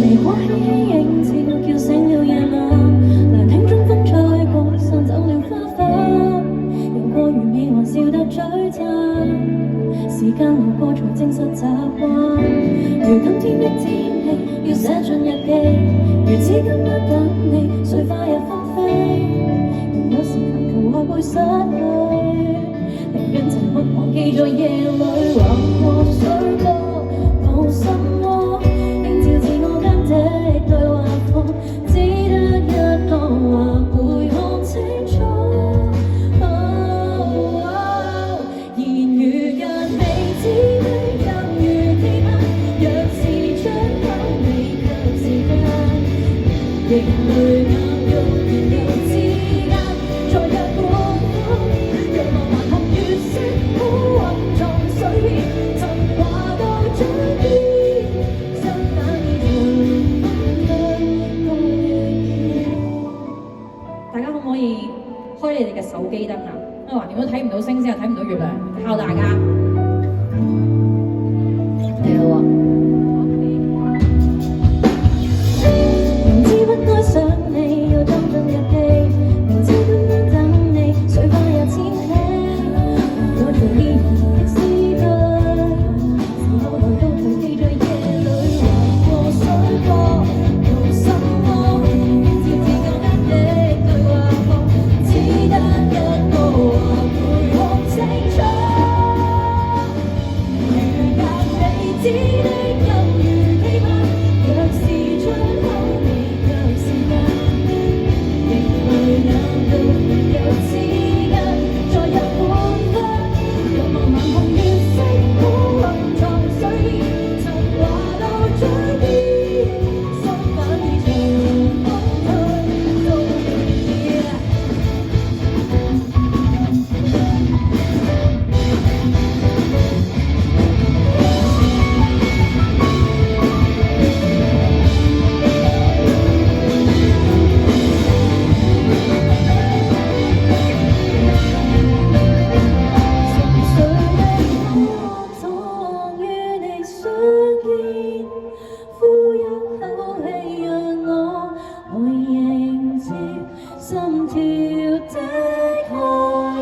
微火輕輕映照，叫醒了夜晚。涼聽中風吹過，散走了花瓣。遊過如美還笑得璀璨。時間路過才證實習慣。如今天的天氣，要寫進日記。如此今晚等你，碎花也紛飛。人有時強求愛會失去，寧願沉默忘記在夜裏橫過水波，無什麼映照自我間的對話框，只得一個話會看清楚。言語間未知的猶如期盼，若是出口你卻是間，亦淚眼欲言又之間，在日半空，若茫茫紅月色孤混藏水面，曾話到嘴邊，相反已長空對大家可唔可以開你哋嘅手機燈啊？因為橫掂都睇唔到星星，又睇唔到月亮，靠大家。嚟啦喎！明知不該想你，又裝進日記。明知今晚等你，水花也千起。我隨意的詩句，時候來到才記在夜裏橫過水波，無什麼映照自我間的對話框，只得一個話會看清楚。如隔未知的猶如期盼，若是出口你卻是間，亦淚眼欲言又之間，在日半空，若茫茫紅月色孤混藏水面，曾話到嘴邊，心反已長空退到別。從誰的渴望與你相見，呼一口氣讓我來迎接心跳的開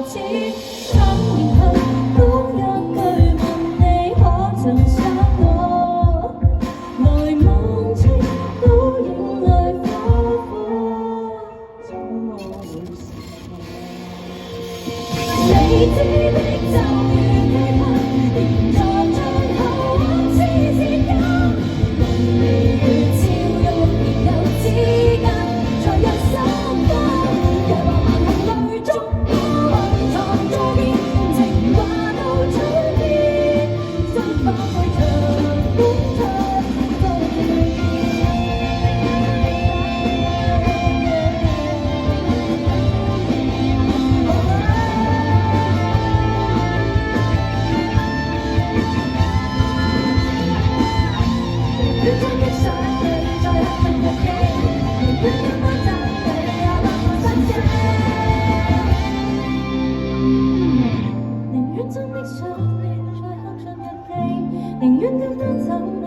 始。3年後講一句問你可曾想我，來望清倒影裏花火，怎麼會是我？未知的就如期盼，連在最後往事之間，夢離月照欲言又之間，在人生間，若茫茫紅淚中孤混藏在邊，情話到嘴邊，心反會長風吹到別。願將的想你再刻進日記，寧願今晚等你也不愛新寫。寧願真的想你再刻進日記，寧願今晚等你